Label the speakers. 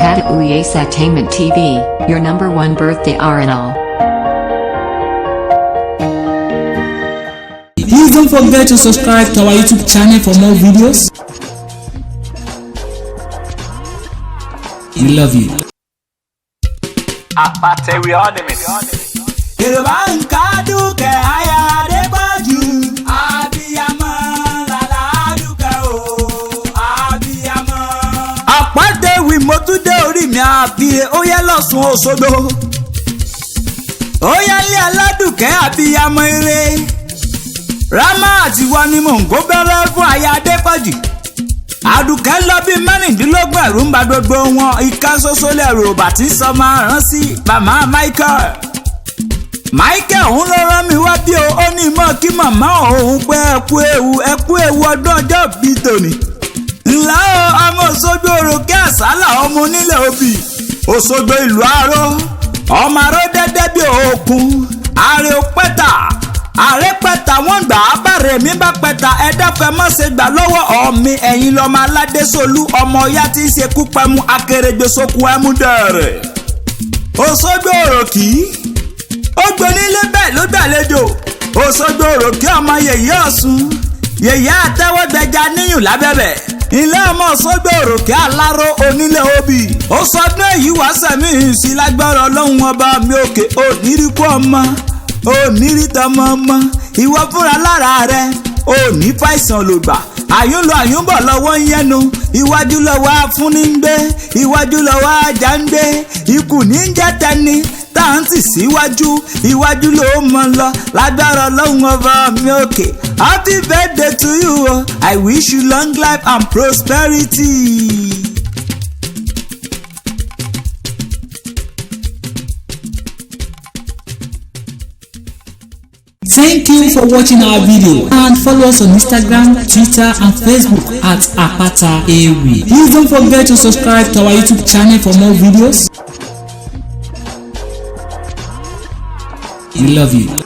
Speaker 1: Apata Uyasatainment TV, your #1 birthday RNL.
Speaker 2: Please don't forget to subscribe to our YouTube channel for more videos. We love you.
Speaker 3: Apata we on the miss. Yorùbá ń ká dúkẹ́ aya Adépọ̀jù. Abiyamọ làlá dúkẹ́ o. Abiyamọ. Àpáta ewì mo tún dé orí mi àbí ó yẹ lọ́sùn Òṣogbo. Ó yẹ ilé aládùkẹ́ abiyamọ eré. Rámà àti wa ni mò ń kó bẹ́rẹ́ fún aya Adépọ̀jù. Àdùkẹ́ lọ bí mẹ́rìndínlógún ẹ̀rù ń ba gbogbo wọn. Ìka ṣoṣo lẹ̀rù bàtí sọ máa rán sí màmá Michael òun ló rán mi wá bí ó ní mọ́ kí màmá òun pé ẹ kú ewu ọdún ọjọ́ bíi tòní. ńlá o ọmọ Òṣogbo òròkè àsálà ọmọ onílẹ̀ òbí Òṣogbo ìlú aró ọmọ aró dẹ́dẹ́ bí òkun ààrẹ òpẹ́ta ààrẹ pẹ́ta wọ́n gbà á bàrẹ̀ mi bá pẹ́ta ẹ̀dáfẹ́ mọ́ ṣe gbà lọ́wọ́ ọ̀mí ẹ̀yìn lọ́mọ aládé solú ọmọ ọ̀yá tí í ṣe kú pẹ́mú akérègbè sókun ẹ̀mú dẹ̀rẹ̀. Òṣogbo òròkì ó gbonílé bẹ́ẹ̀ ló gbàlejò Òṣogbo òròkè ọmọ yèyé Ọ̀ṣun yèyé àtẹwọ́gbẹja níyùn lábẹ́bẹ̀ ilé ọmọ Òṣogbo òròkè aláró onílé obì ó sọdún èyí wá sẹ́mi ìsìn lágbára ọlọ́run ọba mi òkè onírìkú ọmọ onírìtọ́mọ ọmọ ìwọ fúnra lára rẹ òní fàìsàn lògbà àyúnlọ àyúnbọ̀ lọ́wọ́ ń yẹnu iwájú lọ́wọ́ afúnni ń gbé iwájú lọ́wọ́ ajá ń gbé ikú ní ń jẹ́ tẹni táǹtì síwájú iwájú ló mọ̀ lọ lágbára ọlọ́run ọba mi òkè happy birthday to you o I wish you long life and prosperity.
Speaker 2: Thank you for watching our video and follow us on Instagram, Twitter and Facebook at Apata Ewi. Please don't forget to subscribe to our YouTube channel for more videos. We love you.